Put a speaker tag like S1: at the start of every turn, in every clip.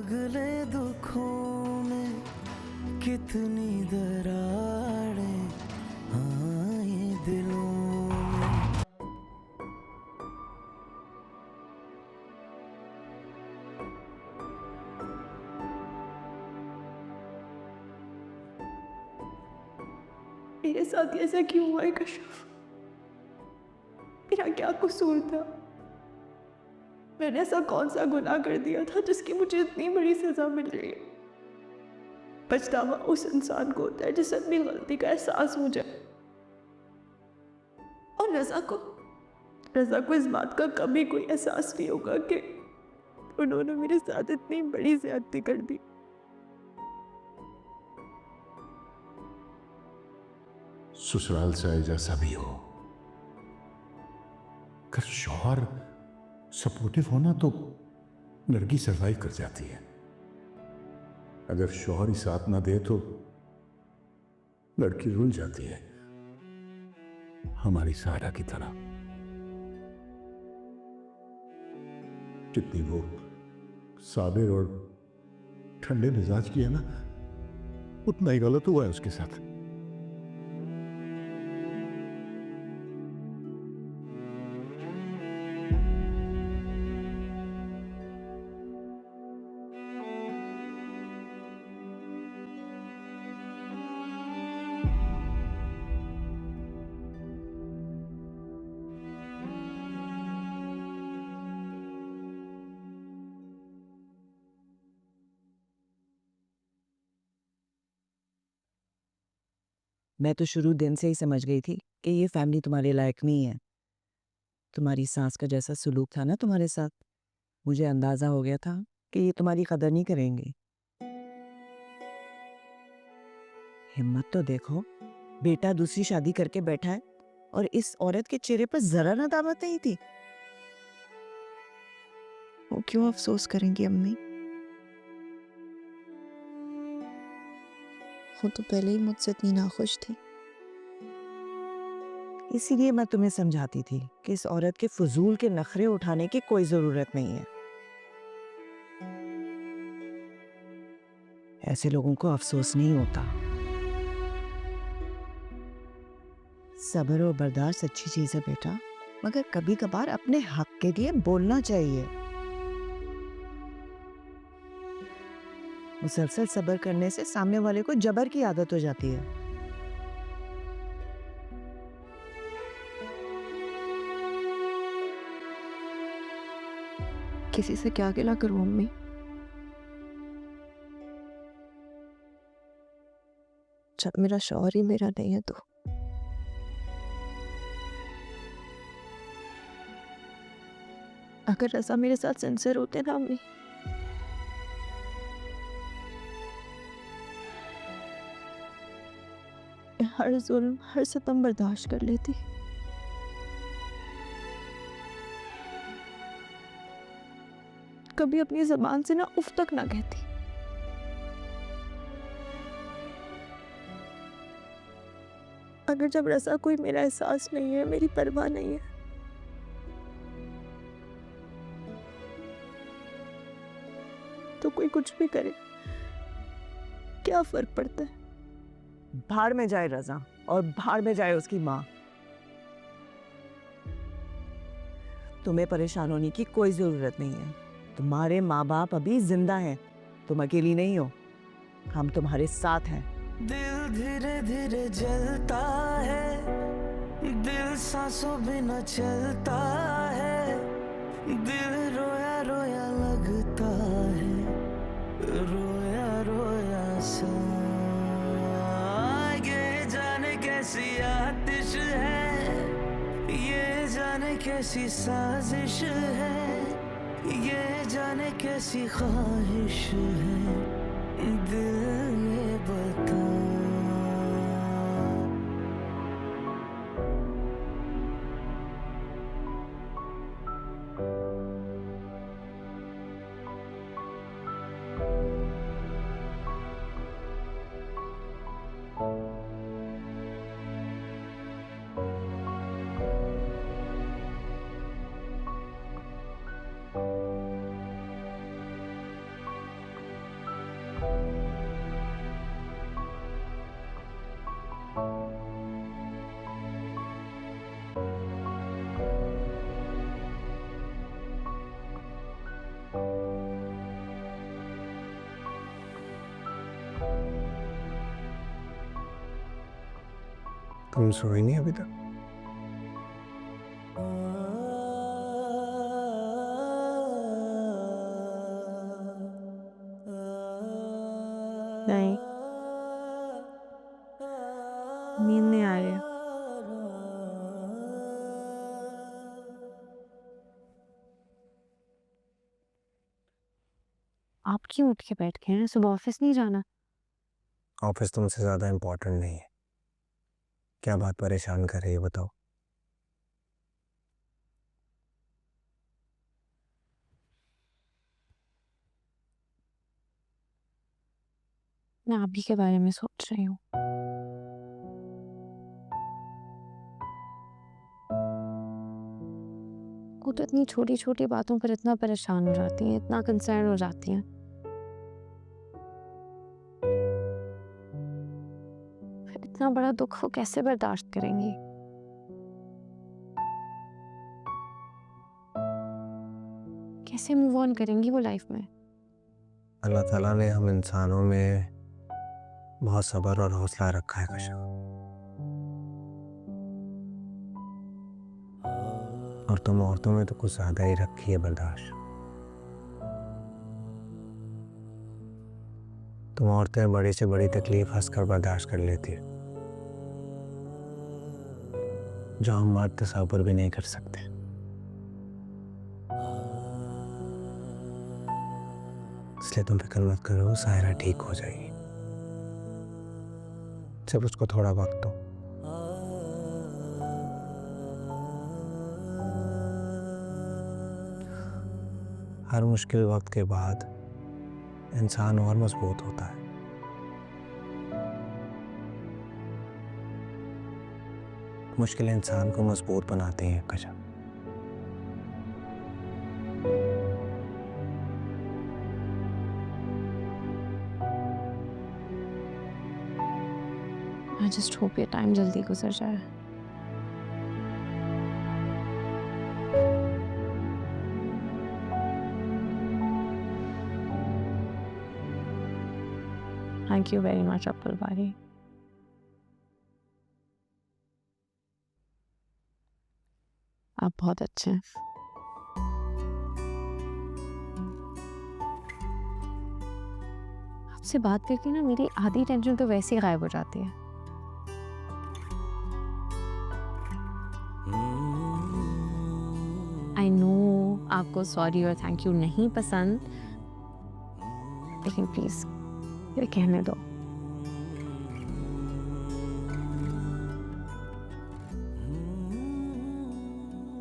S1: अगले दुखों में कितनी दरारें आए दिलों में।
S2: मेरे साथ ऐसा क्यों हुआ है कश्यप? मेरा क्या कसूर था? मैंने ऐसा कौन सा गुनाह कर दिया था जिसकी मुझे इतनी बड़ी सजा मिल रही है? पछतावा उस इंसान को होता है जिसे अपनी गलती का एहसास हो जाए। और रज़ा को इस बात का कभी कोई एहसास नहीं होगा कि उन्होंने मेरे साथ इतनी बड़ी ज़्यादती कर दी।
S3: ससुराल से आए जैसा भी हो, अगर शौहर सपोर्टिव होना तो लड़की सरवाइव कर जाती है। अगर शौहर ही साथ ना दे तो लड़की रुल जाती है, हमारी सारा की तरह। जितनी वो साबिर और ठंडे मिजाज की है ना, उतना ही गलत हुआ है उसके साथ।
S4: मैं तो शुरू दिन से ही समझ गई थी कि ये फैमिली तुम्हारे लायक नहीं है। तुम्हारी सास का जैसा सुलूक था ना तुम्हारे साथ, मुझे अंदाजा हो गया था कि ये तुम्हारी कदर नहीं करेंगे। हिम्मत तो देखो, बेटा दूसरी शादी करके बैठा है और इस औरत के चेहरे पर जरा नदामत नहीं थी।
S2: वो क्यों अफसोस करेंगी अम्मी? वो तो पहले ही मुझसे इतनी नाखुश थी।
S4: इसीलिए मैं तुम्हें समझाती थी कि इस औरत के फजूल के नखरे उठाने की कोई जरूरत नहीं है। ऐसे लोगों को अफसोस नहीं होता। सब्र और बर्दाश्त अच्छी चीज है बेटा, मगर कभी कभार अपने हक के लिए बोलना चाहिए। मुसलसल सब्र करने से सामने वाले को जबर की आदत हो जाती है।
S2: किसी से क्या गिला करूं अम्मी? जब मेरा शौहर ही मेरा नहीं है तो अगर रज़ा मेरे साथ सिंसियर होते ना अम्मी, हर जुल्म हर सितम बर्दाश्त कर लेती। कभी अपनी जबान से ना उफ तक ना कहती। अगर जब रज़ा कोई मेरा एहसास नहीं है, मेरी परवाह नहीं है, तो कोई कुछ भी करे क्या फर्क पड़ता है?
S4: भाड़ में जाए रज़ा और भाड़ में जाए उसकी माँ। तुम्हें परेशान होने की कोई जरूरत नहीं है। तुम्हारे माँ बाप अभी जिंदा हैं, तुम अकेली नहीं हो, हम तुम्हारे साथ हैं।
S1: दिल धीरे धीरे जलता है, दिल सांसों बिना चलता है, दिल रोया रोया लगता है, रोया रोया सा। ये जाने कैसी आतिश है, ये जाने कैसी साजिश है, ये जाने कैसी ख्वाहिश है, दिल ये बता।
S5: तुम सोई नहीं अभी तक?
S2: नहीं, नींद नहीं आ रही। आप क्यों उठ के बैठ गए हैं? सुबह ऑफिस नहीं जाना?
S5: ऑफिस तुमसे ज़्यादा इम्पोर्टेंट नहीं है। क्या बात परेशान कर रही है बताओ।
S2: मैं आप ही के बारे में सोच रही हूँ। वो तो इतनी छोटी छोटी बातों पर इतना परेशान हो जाती हैं, इतना कंसर्न हो जाती हैं। फिर इतना बड़ा दुख वो कैसे बर्दाश्त करेंगी? कैसे मूव ऑन करेंगी वो लाइफ में?
S5: अल्लाह ताला ने हम इंसानों में बहुत सब्र और हौसला रखा है कशा, और तुम औरतों में तो कुछ ज़्यादा ही रखी है बर्दाश्त। तुम औरतें बड़ी से बड़ी तकलीफ हंसकर बर्दाश्त कर लेती है, जो हम मर्द तसव्वुर भी नहीं कर सकते। इसलिए तुम फिक्र मत करो, सायरा ठीक हो जाएगी। सिर्फ उसको थोड़ा वक्त दो। हर मुश्किल वक्त के बाद इंसान और मजबूत होता है। मुश्किल इंसान को मजबूत बनाते हैं कशा।
S2: I just hope ये टाइम जल्दी गुजर जाए। Thank you very much, Abdul बारी। आप बहुत अच्छे हैं। आपसे बात करके ना मेरी आधी टेंशन तो वैसे ही गायब हो जाती है। आई नो आपको सॉरी और थैंक यू नहीं पसंद, लेकिन प्लीज ये कहने दो।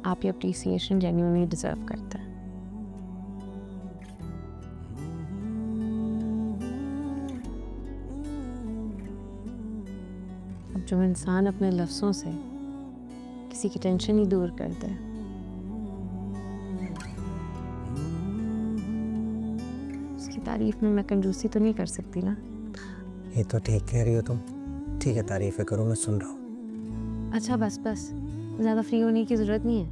S2: आप ये अप्रिसिएशन जेन्युइनली डिजर्व करते हैं। अब जो इंसान अपने लफ्ज़ों से किसी की टेंशन ही दूर करता है, उसकी तारीफ में मैं कंजूसी तो नहीं कर सकती ना।
S5: ये तो ठीक कह रही हो तुम। ठीक है, तारीफें करो, मैं सुन रहा हूँ।
S2: अच्छा बस बस, ज़्यादा फ्री होने की ज़रूरत नहीं है।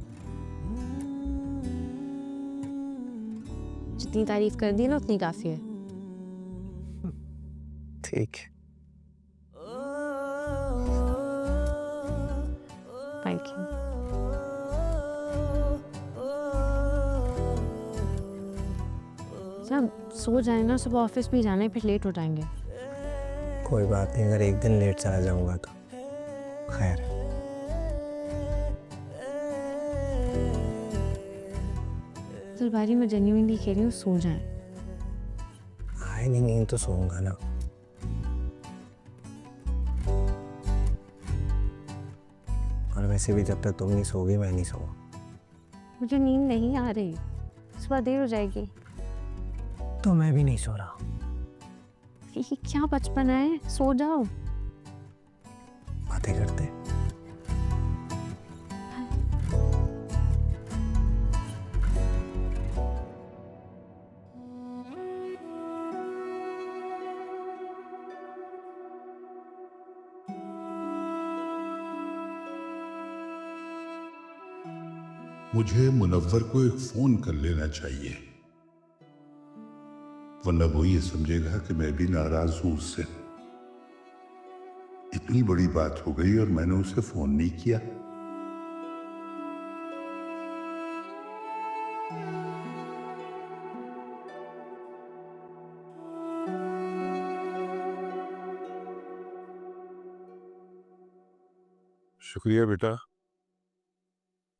S2: जितनी तारीफ कर दी ना उतनी काफ़ी है।
S5: ठीक है।
S2: Thank you. सब सो जाए ना, सुबह ऑफिस भी जाना है, फिर लेट हो जाएंगे।
S5: कोई बात नहीं, अगर एक दिन लेट चला जाऊंगा तो खैर है।
S2: बारी में जेन्युइनली कह रही हूँ, सो जाए।
S5: आए नहीं नींद तो सोऊंगा ना। और वैसे भी जब तक तुम नहीं सोगी मैं नहीं सोऊंगा।
S2: मुझे नींद नहीं आ रही, सुबह देर हो जाएगी।
S5: तो मैं भी नहीं सो रहा।
S2: ये क्या बचपन है, सो जाओ।
S5: बातें करते।
S3: मुझे मुनव्वर को एक फोन कर लेना चाहिए, वरना वो ये समझेगा कि मैं भी नाराज हूं उससे। इतनी बड़ी बात हो गई और मैंने उसे फोन नहीं किया। शुक्रिया बेटा।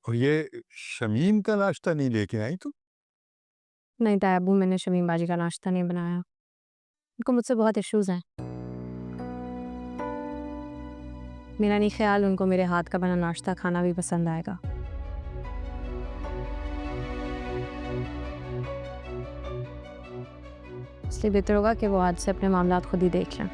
S3: और ये शमीम का नाश्ता नहीं लेके आई तुम?
S6: नहीं ताया अब्बू, मैंने शमीम बाजी का नाश्ता नहीं बनाया। उनको मुझसे बहुत इश्यूज हैं। मेरा नहीं ख्याल उनको मेरे हाथ का बना नाश्ता खाना भी पसंद आएगा। इसलिए बेहतर होगा कि वो आज से अपने मामलात खुद ही देख लें।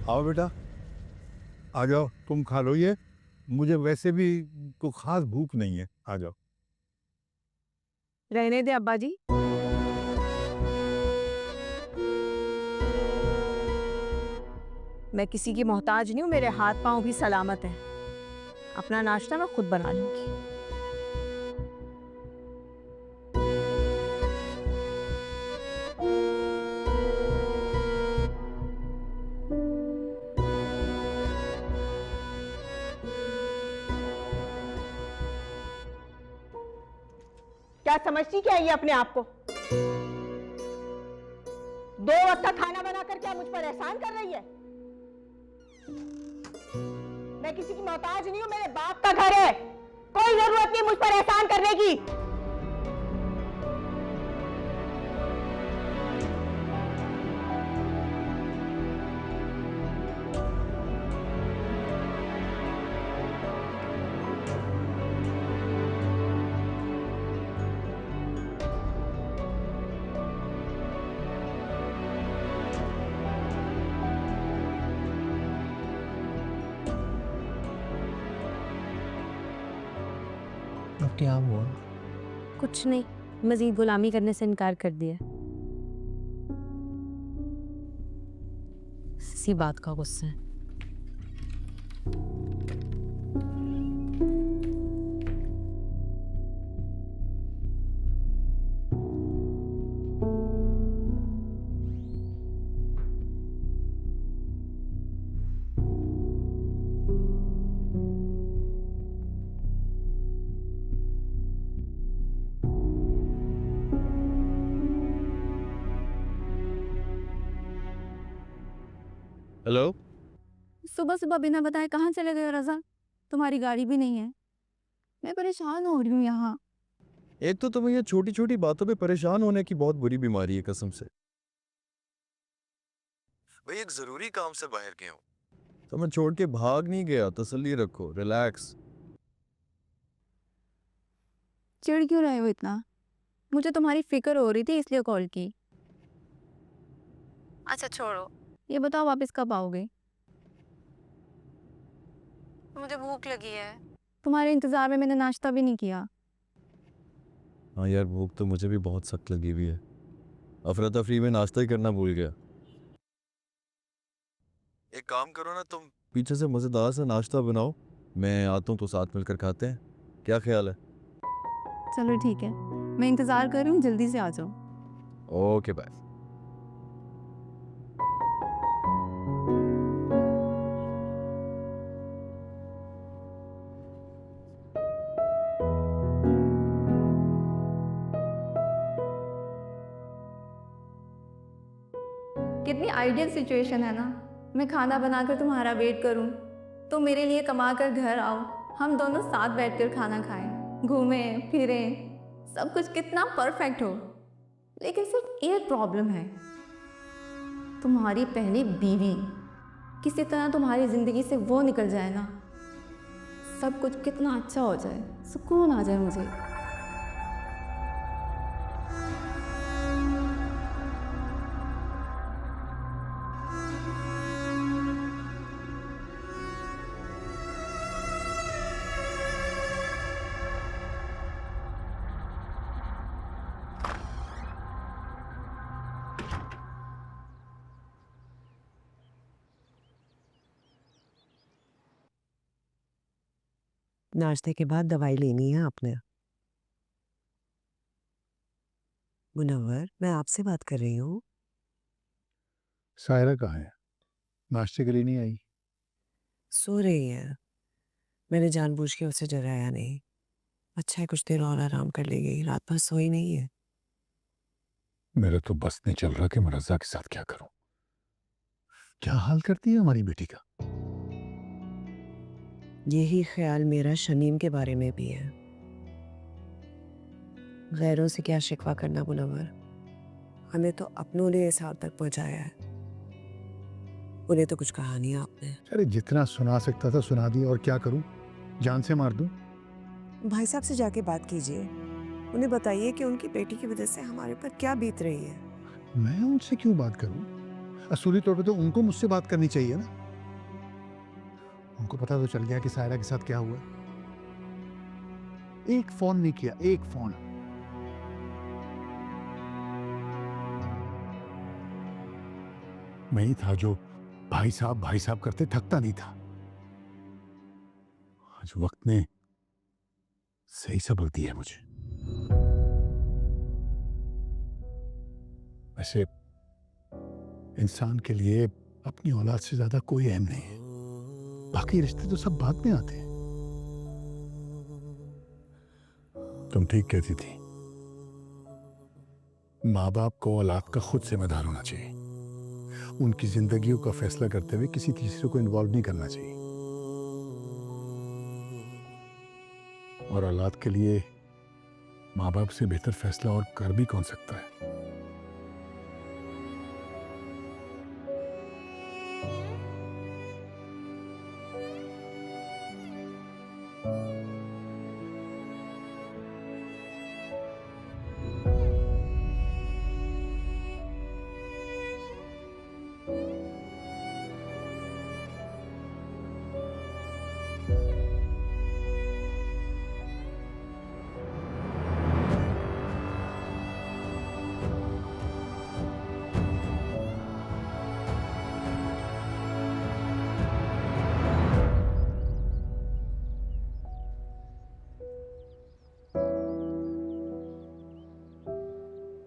S3: आओ बेटा, आ जाओ, तुम खा लो ये। मुझे वैसे भी कोई खास भूख नहीं है, आ जाओ।
S6: रहने दे अब्बा जी। मैं किसी की मोहताज नहीं हूँ, मेरे हाथ पांव भी सलामत हैं। अपना नाश्ता मैं खुद बना लूंगी।
S7: क्या समझती क्या ये अपने आप को? 2 वक्त का खाना बनाकर क्या मुझ पर एहसान कर रही है? मैं किसी की मोहताज नहीं हूं, मेरे बाप का घर है। कोई जरूरत नहीं मुझ पर एहसान करने की।
S5: अब क्या हुआ?
S6: कुछ नहीं, मजीद गुलामी करने से इनकार कर दिया। इसी बात का गुस्सा है।
S8: हेलो,
S9: सुबह सुबह बिना बताए कहाँ चले गए रजा? तुम्हारी गाड़ी भी नहीं है। मैं परेशान हो रही हूँ यहाँ।
S8: एक तो तुम्हें ये छोटी छोटी बातों पे परेशान होने की बहुत बुरी बीमारी है, कसम से। भाई एक जरूरी काम से बाहर गया हूँ, तो मैं छोड़ के भाग नहीं गया। तसल्ली रखो, रिलैक्स।
S9: चिढ़ क्यों रहे हो इतना? मुझे तुम्हारी फिक्र हो रही थी इसलिए कॉल की। अच्छा छोड़ो, ये बताओ वापस कब आओगे? मुझे भूख लगी है। तुम्हारे इंतजार में मैंने नाश्ता भी नहीं किया।
S8: हाँ यार, भूख तो मुझे भी बहुत सख्त लगी हुई है। अफरा तफरी में नाश्ता ही करना भूल गया। एक काम करो ना, तुम पीछे से मजेदार सा नाश्ता बनाओ, मैं आता हूँ तो साथ मिलकर खाते हैं। क्या ख्याल है?
S9: चलो ठीक है, मैं इंतजार कर रही हूँ, जल्दी से आ जाओ।
S8: Okay bye.
S9: कितनी आइडियल सिचुएशन है ना। मैं खाना बनाकर तुम्हारा वेट करूं, तुम मेरे लिए कमा कर घर आओ, हम दोनों साथ बैठकर खाना खाएं, घूमें फिरें, सब कुछ कितना परफेक्ट हो। लेकिन सिर्फ एक प्रॉब्लम है, तुम्हारी पहली बीवी। किसी तरह तुम्हारी ज़िंदगी से वो निकल जाए ना, सब कुछ कितना अच्छा हो जाए, सुकून आ जाए मुझे।
S4: नाश्ते के बाद दवाई लेनी है आपने। मुनव्वर, मैं आपसे बात कर रही हूँ।
S3: सायरा कहाँ है? नाश्ते के लिए नहीं आई?
S4: सो रही है। मैंने जानबूझ के उसे जगाया नहीं। अच्छा है, कुछ देर और आराम कर लेगी, रात भर सोई नहीं है।
S3: मेरा तो बस नहीं चल रहा कि मैं रज़ा के साथ क्या करूं। क्या हाल करती है हमारी बेटी का।
S4: यही ख्याल मेरा शमीम के बारे में भी है। गैरों से क्या शिकवा करना मुनव्वर, हमें तो अपनों ने इस हाल तक पहुंचाया है। उन्हें तो कुछ कहा नहीं आपने।
S3: अरे जितना सुना सकता था सुना दिया, और क्या करूं? जान से मार दूं?
S4: भाई साहब से जाके बात कीजिए, उन्हें बताइए कि उनकी बेटी की वजह से हमारे ऊपर क्या बीत रही है।
S3: मैं उनसे क्यों बात करूं? असूली तौर पे तो उनको मुझसे बात करनी चाहिए ना। उनको पता तो चल गया कि सायरा के साथ क्या हुआ। एक फोन नहीं किया, एक फोन। मैं ही था जो भाई साहब करते थकता नहीं था। आज वक्त ने सही सबक दिया मुझे। वैसे इंसान के लिए अपनी औलाद से ज्यादा कोई अहम नहीं है। बाकी रिश्ते तो सब बाद में आते हैं। तुम ठीक कहती थी, माँ बाप को औलाद का खुद जिम्मेदार होना चाहिए। उनकी जिंदगियों का फैसला करते हुए किसी तीसरे को इन्वॉल्व नहीं करना चाहिए। और औलाद के लिए माँ बाप से बेहतर फैसला और कर भी कौन सकता है।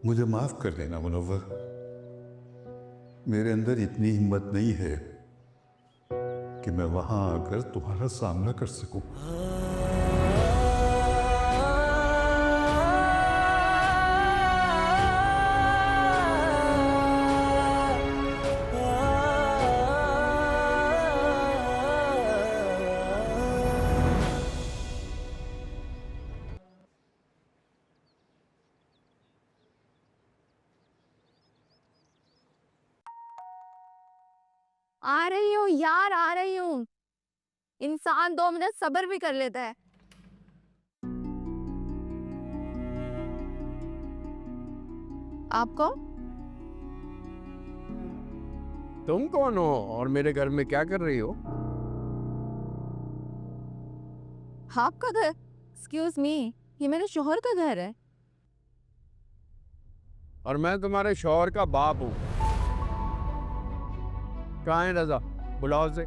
S3: मुझे माफ कर देना मुनव्वर, मेरे अंदर इतनी हिम्मत नहीं है कि मैं वहां आकर तुम्हारा सामना कर सकूं।
S9: आ रही हूँ यार, आ रही हूँ। इंसान 2 मिनट सब्र भी कर लेता है। आपको
S10: तुम कौन हो और मेरे घर में क्या कर रही हो?
S9: आपका घर? एक्सक्यूज मी, ये मेरे शोहर का घर है।
S10: और मैं तुम्हारे शौहर का बाप हूँ। कहाँ है रजा? बुलाओ से।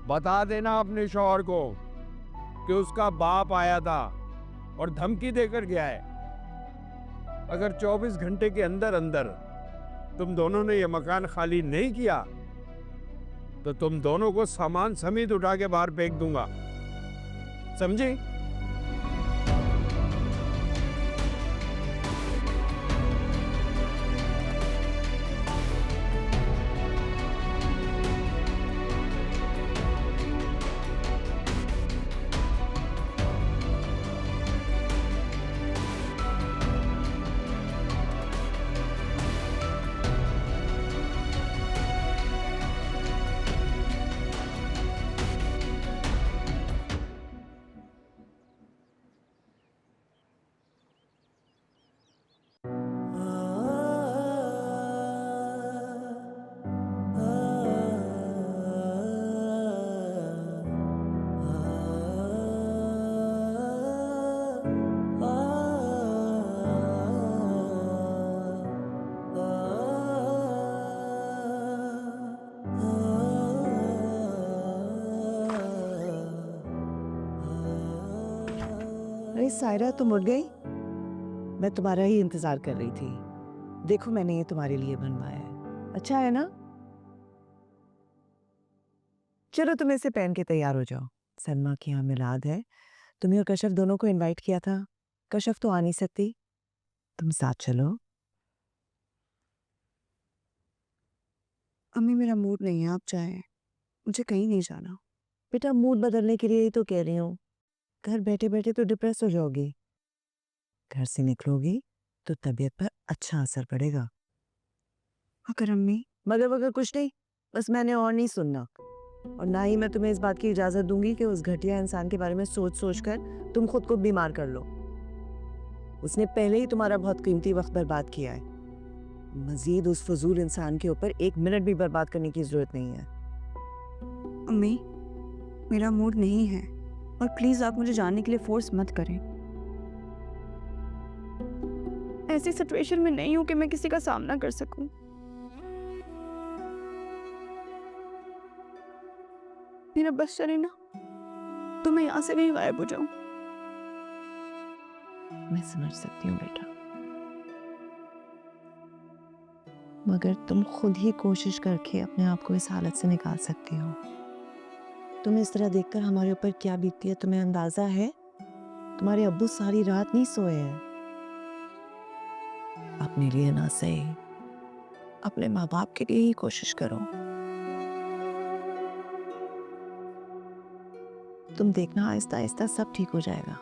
S10: बता देना अपने शौहर को कि उसका बाप आया था और धमकी देकर गया है। अगर 24 घंटे के अंदर अंदर तुम दोनों ने यह मकान खाली नहीं किया तो तुम दोनों को सामान समेत उठा के बाहर फेंक दूंगा, समझी?
S4: अरे सायरा, तुम उठ गई? मैं तुम्हारा ही इंतजार कर रही थी। देखो मैंने ये तुम्हारे लिए बनवाया है, अच्छा है ना? चलो तुम इसे पहन के तैयार हो जाओ। सलमा की यहाँ मिलाद है, तुम्हें और कशफ दोनों को इनवाइट किया था। कशफ तो आ नहीं सकती, तुम साथ चलो।
S2: अम्मी मेरा मूड नहीं है, आप चाहें, मुझे कहीं नहीं जाना।
S4: बेटा मूड बदलने के लिए ही तो कह रही हूँ। घर बैठे बैठे तो डिप्रेस हो जाओगी, घर से निकलोगी तो तबीयत पर अच्छा असर पड़ेगा।
S2: अगर अम्मी
S4: मगर कुछ नहीं, बस मैंने और नहीं सुनना, और ना ही मैं तुम्हें इस बात की इजाजत दूंगी कि उस घटिया इंसान के बारे में सोच सोच कर तुम खुद को बीमार कर लो। उसने पहले ही तुम्हारा बहुत कीमती वक्त बर्बाद किया है, मजीद उस फजूल इंसान के ऊपर एक मिनट भी बर्बाद करने की जरूरत नहीं है।
S2: अम्मी मेरा मूड नहीं है, और प्लीज आप मुझे जाने के लिए फोर्स मत करें। ऐसी सिचुएशन में नहीं हूं कि मैं किसी का सामना कर सकूं। मेरा बस चले ना तो मैं यहाँ से कहीं गायब हो जाऊं।
S4: मैं समझ सकती हूँ बेटा, मगर तुम खुद ही कोशिश करके अपने आप को इस हालत से निकाल सकती हो। तुम्हें इस तरह देखकर हमारे ऊपर क्या बीतती है तुम्हें अंदाजा है? तुम्हारे अब्बू सारी रात नहीं सोए हैं। अपने लिए ना सही, अपने माँ बाप के लिए ही कोशिश करो। तुम देखना आहिस्ता आहिस्ता सब ठीक हो जाएगा,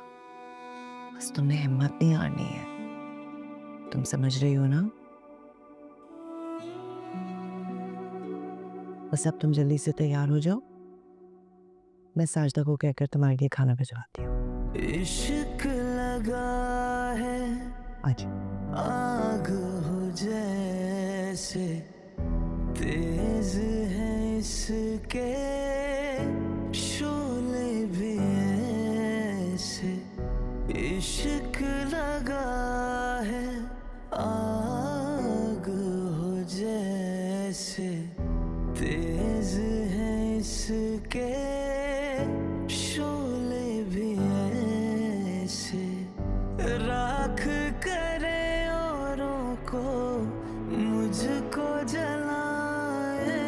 S4: बस तुमने हिम्मत नहीं हारनी है। तुम समझ रही हो ना? बस अब तुम जल्दी से तैयार हो जाओ, मैं साजदा को कहकर तुम्हारे लिए खाना भिजवाती हूँ।
S1: इश्क लगा है
S4: आज
S1: आग हो जैसे, तेज है इसके शोले भी ऐसे। इश्क लगा है आग हो जैसे, तेज है इसके शोले भी ऐसे। राख करे औरों को, मुझको जलाए,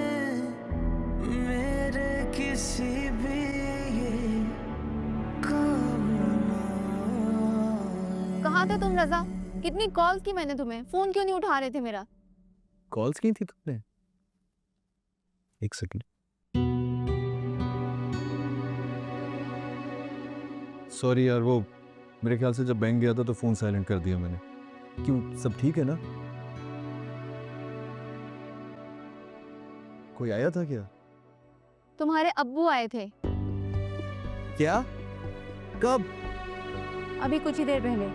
S1: मेरे किसी भी काम ना आए।
S9: कहाँ थे तुम रजा? कितनी कॉल्स की मैंने तुम्हें, फोन क्यों नहीं उठा रहे थे मेरा?
S8: कॉल्स की थी तुमने? एक सेकंड। सॉरी यार, वो मेरे ख्याल से जब बैंक गया था तो फोन साइलेंट कर दिया मैंने। क्यों, सब ठीक है ना? कोई आया था क्या?
S9: तुम्हारे अब्बू आए थे
S8: क्या? कब?
S9: अभी कुछ ही देर पहले।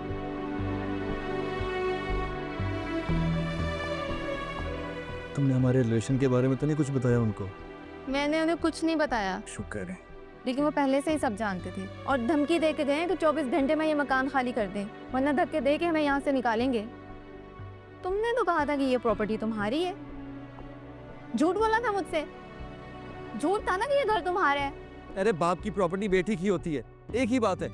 S8: तुमने हमारे रिलेशन के बारे में तो नहीं कुछ बताया उनको?
S9: मैंने उन्हें कुछ नहीं बताया,
S8: शुक्र है।
S9: लेकिन वो पहले से ही सब जानते थे और धमकी दे के गए कि 24 घंटे में ये मकान खाली कर दें, वरना धक्के दे के हमें यहाँ से निकालेंगे। तुमने तो कहा था कि ये प्रॉपर्टी तुम्हारी है। झूठ बोला था मुझसे, झूठ था ना कि ये घर तुम्हारा है।
S8: अरे बाप की प्रॉपर्टी बेटी की होती है, एक ही बात है।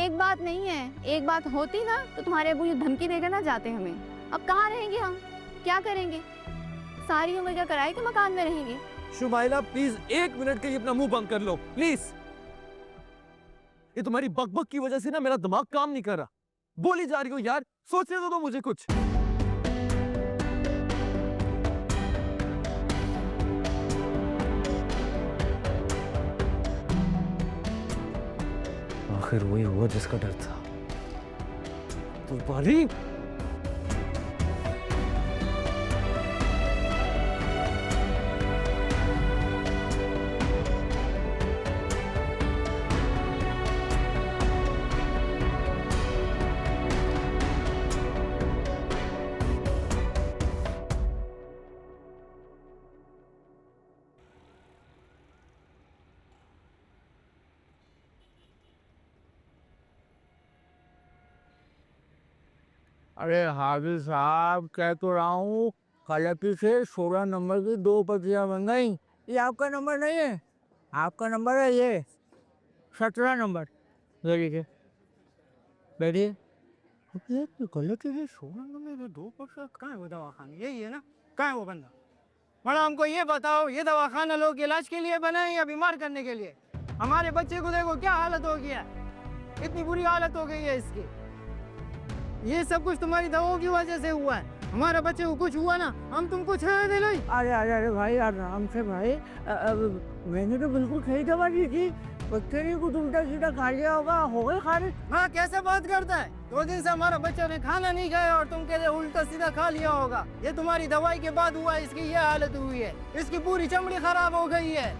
S9: एक बात नहीं है, एक बात होती ना तो तुम्हारे अब्बू ये धमकी देकर ना जाते हमें। अब कहाँ रहेंगे हम, क्या करेंगे? सारी उम्र क्या कराए कि मकान में रहेंगे?
S8: शुमाइला प्लीज 1 मिनट के लिए अपना मुंह बंद कर लो प्लीज। ये तुम्हारी बकबक की वजह से ना मेरा दिमाग काम नहीं कर रहा। बोली जा रही हो यार, सोचने दो मुझे कुछ।
S5: आखिर वही हुआ जिसका डर था। तो बारी
S10: अरे हाफिज साहब, कह तो रहा हूँ, गलती से 16 नंबर की 2 पर्चियाँ बन गई। ये आपका नंबर नहीं है, आपका नंबर है ये 17 नंबर। देखिए
S5: बैठिए। गलत है सोना मेरे 2% कहाँ है वो दवाखाना? यही है ना? कहाँ है वो बंदा? बड़ा हमको ये बताओ, ये दवाखाना लोग के इलाज के लिए बना है या बीमार करने के लिए? हमारे बच्चे को देखो क्या हालत हो गया, इतनी बुरी हालत हो गई है इसकी। ये सब कुछ तुम्हारी दवाओं की वजह से हुआ है। हमारे बच्चे को कुछ हुआ ना, हम तुमको छेड़ दे लो।
S4: अरे अरे अरे भाई आराम से भाई, मैंने तो बिल्कुल सही दवा दी थी। बच्चे ने कुछ उल्टा सीधा खा लिया होगा खारिज।
S5: हाँ, कैसे बात करता है? 2 दिन से हमारा बच्चा ने खाना नहीं खाया और तुम कहते उल्टा सीधा खा लिया होगा। ये तुम्हारी दवाई के बाद हुआ, इसकी ये हालत हुई है। इसकी पूरी चमड़ी खराब हो गई है।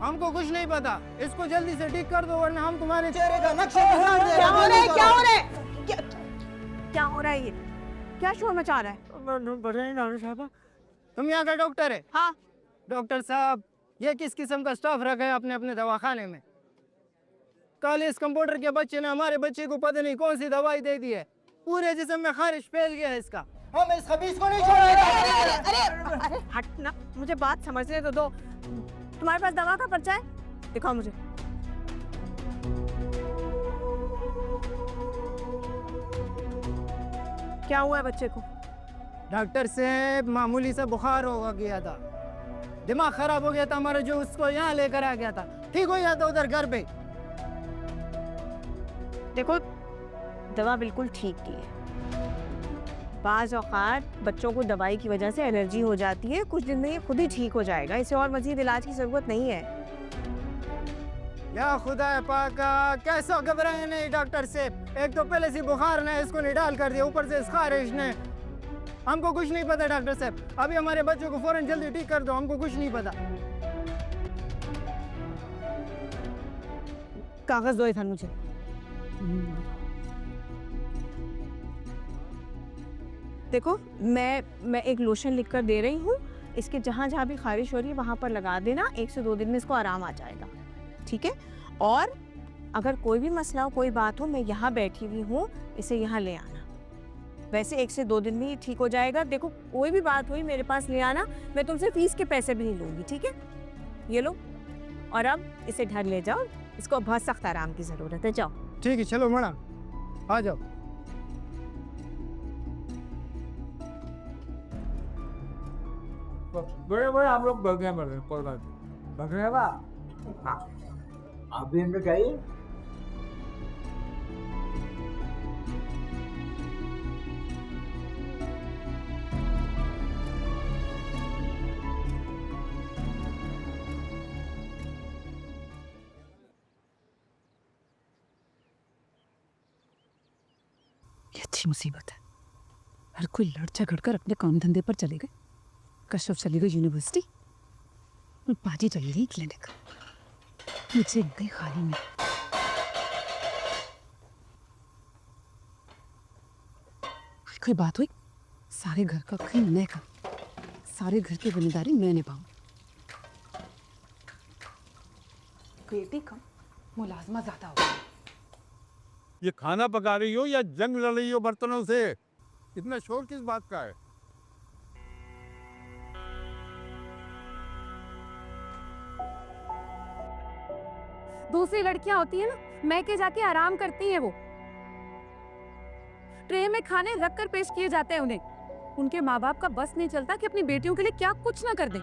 S5: हमको कुछ नहीं पता, इसको जल्दी से ठीक कर दो वरना हम तुम्हारे चेहरे का नक्शा बिगाड़ देंगे।
S7: क्या हो रहा है? क्या हो रहा है?
S9: क्या हो रहा है ये? क्या शोर मचा रहा है?
S5: तुम यहाँ का डॉक्टर है?
S9: हाँ।
S5: डॉक्टर साहब, ये किस किस्म का स्टाफ रखा है आपने अपने दवाखाने में? कल इस कंप्यूटर के बच्चे ने हमारे बच्चे को पता नहीं कौन सी दवाई दे दी है, पूरे जिस्म में खारिश फैल गया है इसका। हम इस खबीस को नहीं छोड़ेंगे।
S9: अरे हट ना, मुझे बात समझने तो दो। तुम्हारे पास दवा का पर्चा है? दिखाओ मुझे। क्या हुआ है बच्चे को?
S5: डॉक्टर साहब, मामूली सा बुखार हो गया था, दिमाग खराब हो गया था हमारा, जो उसको यहाँ लेकर आ गया था। ठीक हो जाता उधर घर पे।
S9: देखो, दवा बिल्कुल ठीक की है। बाज़ औक़ात बच्चों को दवाई की वजह से एलर्जी हो जाती है, कुछ दिन में ये खुद ही ठीक हो जाएगा। इसे और मज़ीद इलाज की ज़रूरत नहीं है।
S5: या खुदा पाका, कैसा घबराए नहीं डॉक्टर साहब। एक तो पहले से बुखार ने इसको निडाल कर दिया, ऊपर से इस खारिश ने। हमको कुछ नहीं पता डॉक्टर साहब, अभी हमारे बच्चों को फौरन जल्दी ठीक कर दो, हमको कुछ नहीं पता।
S9: कागज़ दो इधर मुझे। देखो, मैं एक लोशन लिख कर दे रही हूँ, इसके जहाँ जहाँ भी खारिश हो रही है वहाँ पर लगा देना। 1 से 2 दिन में इसको आराम आ जाएगा, ठीक है? और अगर कोई भी मसला हो, कोई बात हो, मैं यहाँ बैठी हुई हूँ, इसे यहाँ ले आना। वैसे 1 से 2 दिन में ही ठीक हो जाएगा। देखो, कोई भी बात हुई मेरे पास ले आना, मैं तुमसे फीस के पैसे भी नहीं लूँगी, ठीक है? ये लो, और अब इसे घर ले जाओ, इसको बहुत सख्त आराम की ज़रूरत है। जाओ।
S5: ठीक है, चलो मैडम, आ जाओ।
S10: बड़े बड़े आप लोग बगैर मर रहे, कोई बात नहीं। बगैर आप भी अंदर जाइए।
S2: ये अच्छी मुसीबत है। हर कोई लड़ झगड़ कर अपने काम धंधे पर चले गए। कश्यप चली गई यूनिवर्सिटी, बाजी चली गई क्लिनिक, मुझे गई खाली में। कोई बात हुई, सारे घर का खी मैंने का, सारे घर की जिम्मेदारी मैं निभाऊं। बेटी कम, मुलाजमा ज्यादा हो गई।
S10: ये खाना पका रही हो या जंग लड़ रही हो बर्तनों से? इतना शोर किस बात का है?
S6: दूसरी लड़कियां होती है ना, मैके जाके आराम करती हैं, वो ट्रे में खाने रख कर पेश किए जाते हैं उन्हें। उनके माँ बाप का बस नहीं चलता कि अपनी बेटियों के लिए क्या कुछ ना कर दें।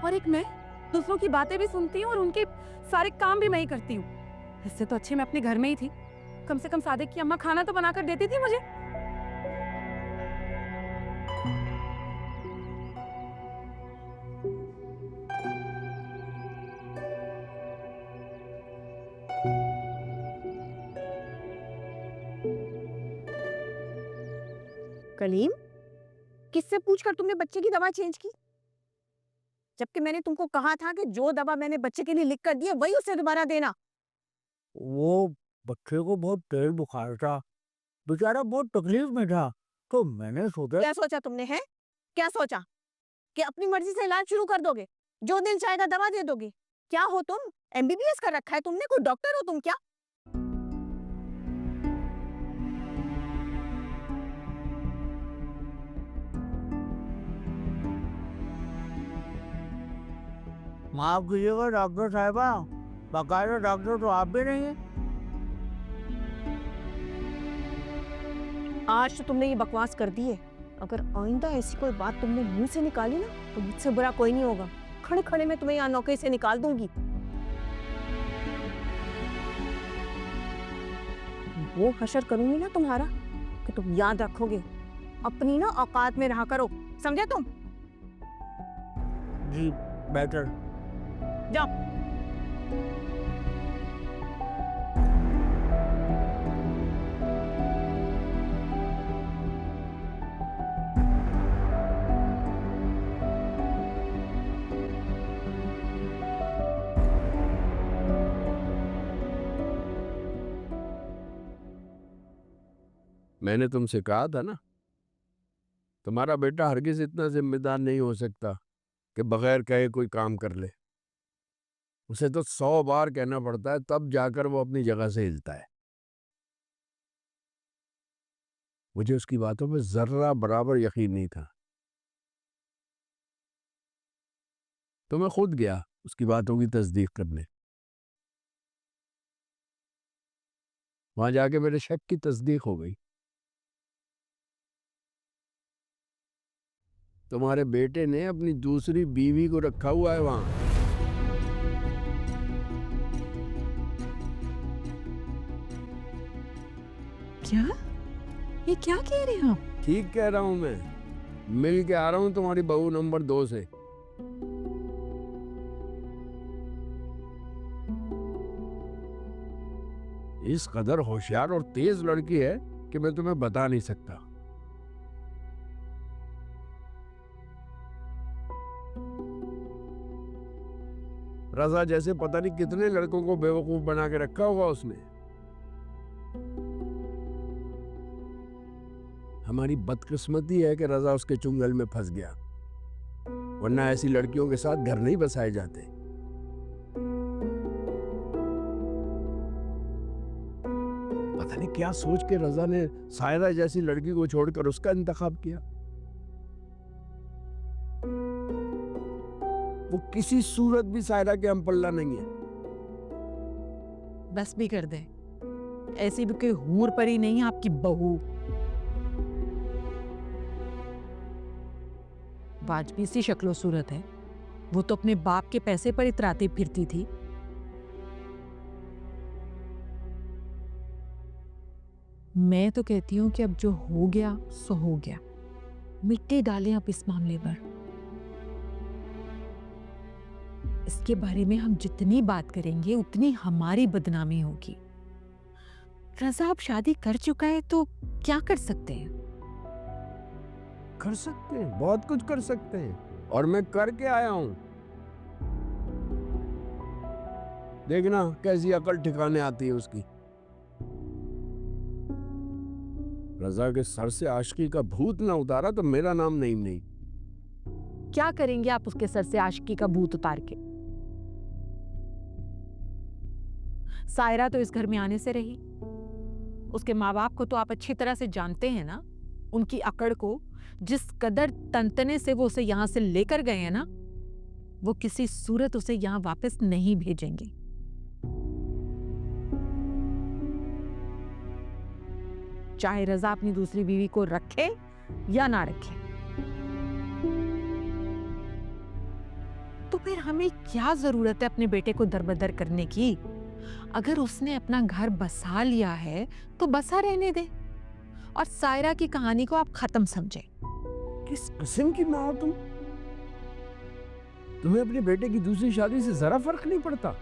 S6: और एक मैं दूसरों की बातें भी सुनती हूँ और उनके सारे काम भी मैं ही करती हूँ। इससे तो अच्छी मैं अपने घर में ही थी। कम से कम सादिक की अम्मा खाना तो बनाकर देती थी मुझे।
S9: कलीम, किससे पूछकर तुमने बच्चे की दवा चेंज की? जबकि मैंने तुमको कहा था कि जो दवा मैंने बच्चे के लिए लिख कर दी है वही उसे दोबारा देना।
S5: वो बच्चे को बहुत तेज बुखार था, बेचारा बहुत तकलीफ में था, तो मैंने सोचा।
S9: क्या सोचा तुमने? है क्या सोचा कि अपनी मर्जी से इलाज शुरू कर दोगे, जो दिल चाहेगा दवा दे दोगे? क्या हो तुम? MBBS कर रखा है तुमने? कोई डॉक्टर हो तुम क्या?
S5: माफ कीजिएगा डॉक्टर साहिबा, बाकायदा डॉक्टर तो आप भी नहीं है।
S7: आज तो तुमने ये बकवास कर दी है। अगर आइंदा ऐसी कोई बात तुमने मुंह से निकाली ना तो मुझसे बुरा कोई नहीं होगा। खड़े खड़े मैं तुम्हें यहाँ नौकरी से निकाल दूंगी। वो हशर करूंगी ना तुम्हारा कि तुम याद रखोगे। अपनी ना औकात में रहा करो, समझे तुम?
S10: जी बेटर।
S7: जाओ।
S10: मैंने तुमसे कहा था ना, तुम्हारा बेटा हरगिज इतना जिम्मेदार नहीं हो सकता कि बगैर कहे कोई काम कर ले। उसे तो 100 बार कहना पड़ता है तब जाकर वो अपनी जगह से हिलता है। मुझे उसकी बातों पे जर्रा बराबर यकीन नहीं था, तो मैं खुद गया उसकी बातों की तस्दीक करने। वहां जाके मेरे शक की तस्दीक हो गई। तुम्हारे बेटे ने अपनी दूसरी बीवी को रखा हुआ है वहां।
S6: क्या? ये क्या कह रहे हैं आप?
S10: ठीक कह रहा हूं मैं, मिल के आ रहा हूं तुम्हारी बहू नंबर 2 से। इस कदर होशियार और तेज लड़की है कि मैं तुम्हें बता नहीं सकता। रजा जैसे पता नहीं कितने लड़कों को बेवकूफ बना के रखा होगा उसने। हमारी बदकिस्मती है कि रजा उसके चुंगल में फंस गया, वरना ऐसी लड़कियों के साथ घर नहीं बसाए जाते। पता नहीं क्या सोच के रजा ने सायरा जैसी लड़की को छोड़कर उसका इंतखाब किया। वो किसी सूरत भी सायरा के हम पल्ला नहीं है।
S6: बस भी कर दे, ऐसी भी कोई हूर परी नहीं है आपकी बहू। वाजबी सी शक्लो सूरत है, वो तो अपने बाप के पैसे पर इतराती फिरती थी। मैं तो कहती हूं कि अब जो हो गया सो हो गया, मिट्टी डालें आप इस मामले पर। इसके बारे में हम जितनी बात करेंगे उतनी हमारी बदनामी होगी। रजा अब शादी कर चुका है तो क्या कर सकते हैं?
S10: कर सकते हैं, बहुत कुछ कर सकते हैं, और मैं करके आया हूं। देखना कैसी अकल ठिकाने आती है उसकी। रजा के सर से आशिकी का भूत ना उतारा तो मेरा नाम नहीं।
S6: क्या करेंगे आप उसके सर से आशिकी का भूत उतार के? सायरा तो इस घर में आने से रही, उसके माँ बाप को तो आप अच्छी तरह से जानते हैं ना। उनकी अकड़ को जिस कदर तंतने से वो उसे यहां से लेकर गए हैं ना, वो किसी सूरत उसे यहां वापस नहीं भेजेंगे। चाहे रजा अपनी दूसरी बीवी को रखे या ना रखे। तो फिर हमें क्या जरूरत है अपने बेटे को दरबदर करने की? अगर उसने अपना घर बसा लिया है तो बसा रहने दे, और सायरा की कहानी को आप खत्म समझे।
S10: किस किस्म की माँ हो तुम? तुम्हें अपने बेटे की दूसरी शादी से जरा फर्क नहीं पड़ता?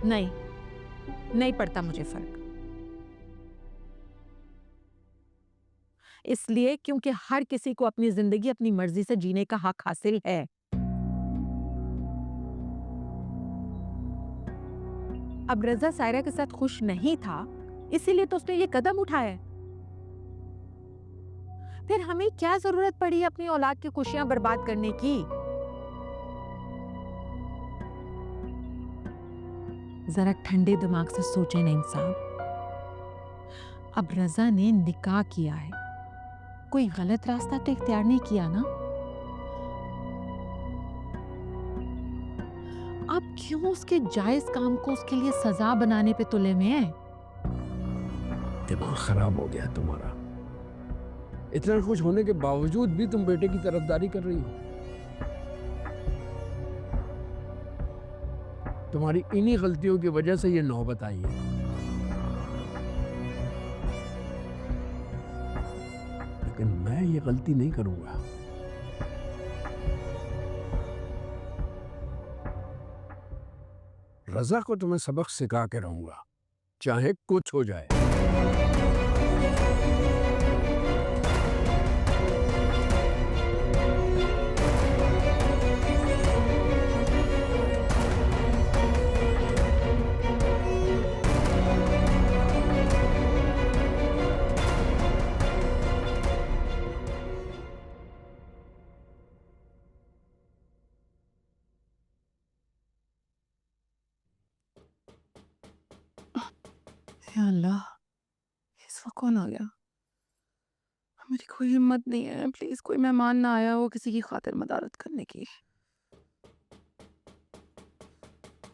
S6: नहीं पड़ता मुझे फर्क। इसलिए क्योंकि हर किसी को अपनी जिंदगी अपनी मर्जी से जीने का हक हासिल है। अब रजा सायरा के साथ खुश नहीं था, इसीलिए तो उसने ये कदम उठाया। फिर हमें क्या जरूरत पड़ी अपनी औलाद की खुशियां बर्बाद करने की? जरा ठंडे दिमाग से सोचें नहीं साहब। अब रजा ने निकाह किया है, कोई गलत रास्ता तो इख्तियार नहीं किया ना। अब क्यों उसके जायज काम को उसके लिए सजा बनाने पे तुले में है?
S10: दिमाग खराब हो गया तुम्हारा। इतना कुछ होने के बावजूद भी तुम बेटे की तरफदारी कर रही हो। तुम्हारी इन्हीं गलतियों की वजह से ये नौबत आई है। लेकिन मैं ये गलती नहीं करूंगा। रजा को तुम्हें सबक सिखा के रहूंगा, चाहे कुछ हो जाए।
S2: या अल्लाह, इस वक्त कौन आ गया? मेरी कोई हिम्मत नहीं है, प्लीज कोई मेहमान ना आया हो किसी की खातिर मदारत करने की।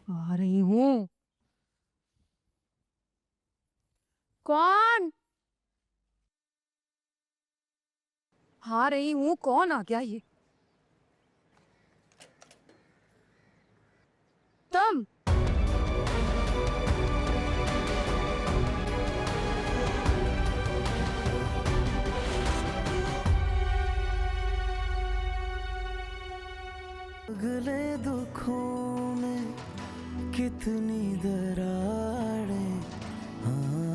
S2: आ रही हूँ। कौन? आ रही हूँ, कौन आ गया ये? तुम?
S1: अगले दुखों में कितनी दरारें, हाँ